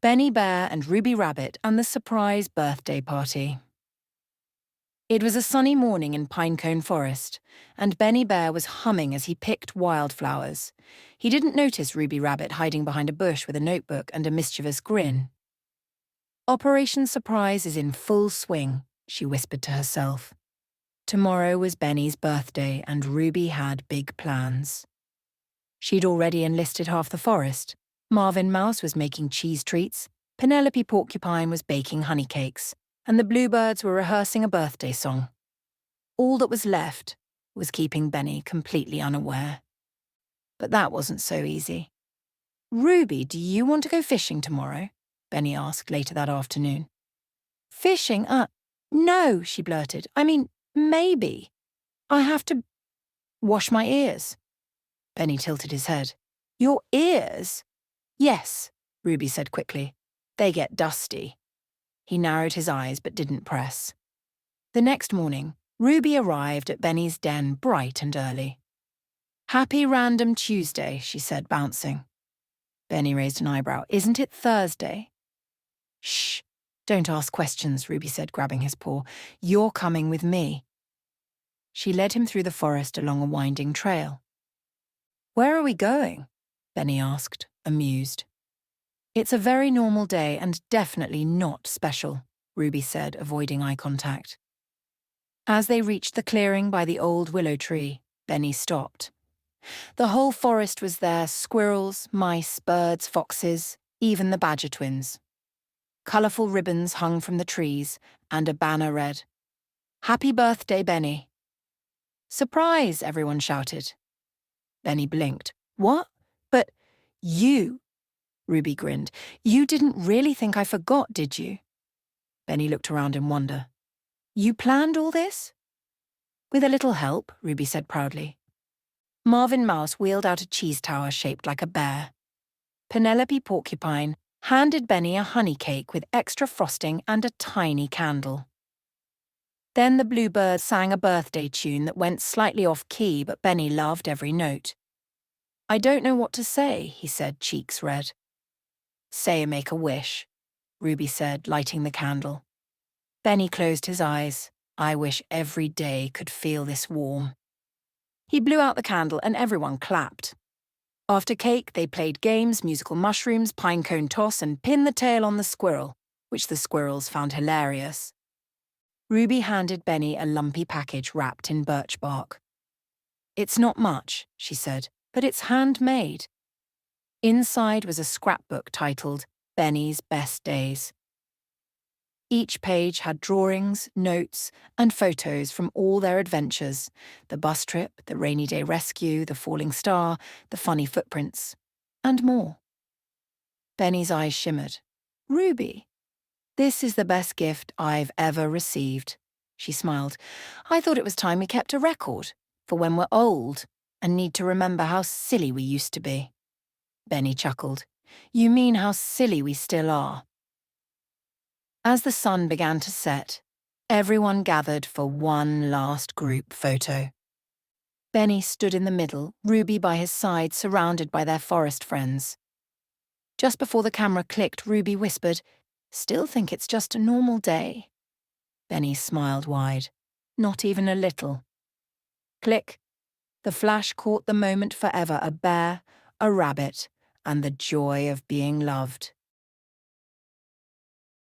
Benny Bear and Ruby Rabbit and the surprise birthday party. It was a sunny morning in Pinecone Forest, and Benny Bear was humming as he picked wildflowers. He didn't notice Ruby Rabbit hiding behind a bush with a notebook and a mischievous grin. Operation Surprise is in full swing, she whispered to herself. Tomorrow was Benny's birthday, and Ruby had big plans. She'd already enlisted half the forest. Marvin Mouse was making cheese treats, Penelope Porcupine was baking honey cakes, and the bluebirds were rehearsing a birthday song. All that was left was keeping Benny completely unaware. But that wasn't so easy. "Ruby, do you want to go fishing tomorrow?" Benny asked later that afternoon. "Fishing? No," she blurted. "I mean, maybe. I have to wash my ears." Benny tilted his head. "Your ears?" "Yes," Ruby said quickly. "They get dusty." He narrowed his eyes but didn't press. The next morning, Ruby arrived at Benny's den bright and early. "Happy Random Tuesday," she said, bouncing. Benny raised an eyebrow. "Isn't it Thursday?" "Shh, don't ask questions," Ruby said, grabbing his paw. "You're coming with me." She led him through the forest along a winding trail. "Where are we going?" Benny asked, amused. "It's a very normal day and definitely not special," Ruby said, avoiding eye contact. As they reached the clearing by the old willow tree, Benny stopped. The whole forest was there, squirrels, mice, birds, foxes, even the badger twins. Colourful ribbons hung from the trees, and a banner read, "Happy birthday, Benny." "Surprise!" everyone shouted. Benny blinked. "What? But you..." Ruby grinned. "You didn't really think I forgot, did you?" Benny looked around in wonder. "You planned all this?" "With a little help," Ruby said proudly. Marvin Mouse wheeled out a cheese tower shaped like a bear. Penelope Porcupine handed Benny a honey cake with extra frosting and a tiny candle. Then the bluebird sang a birthday tune that went slightly off-key, but Benny loved every note. "I don't know what to say," he said, cheeks red. "Say and make a wish," Ruby said, lighting the candle. Benny closed his eyes. "I wish every day could feel this warm." He blew out the candle and everyone clapped. After cake, they played games, musical mushrooms, pinecone toss, and pin the tail on the squirrel, which the squirrels found hilarious. Ruby handed Benny a lumpy package wrapped in birch bark. "It's not much," she said, "but it's handmade." Inside was a scrapbook titled Benny's Best Days. Each page had drawings, notes, and photos from all their adventures: the bus trip, the rainy day rescue, the falling star, the funny footprints, and more. Benny's eyes shimmered. "Ruby, this is the best gift I've ever received," she smiled. "I thought it was time we kept a record, for when we're old and need to remember how silly we used to be." Benny chuckled. "You mean how silly we still are." As the sun began to set, everyone gathered for one last group photo. Benny stood in the middle, Ruby by his side, surrounded by their forest friends. Just before the camera clicked, Ruby whispered, "Still think it's just a normal day." Benny smiled wide. "Not even a little." Click. The flash caught the moment forever: a bear, a rabbit, and the joy of being loved.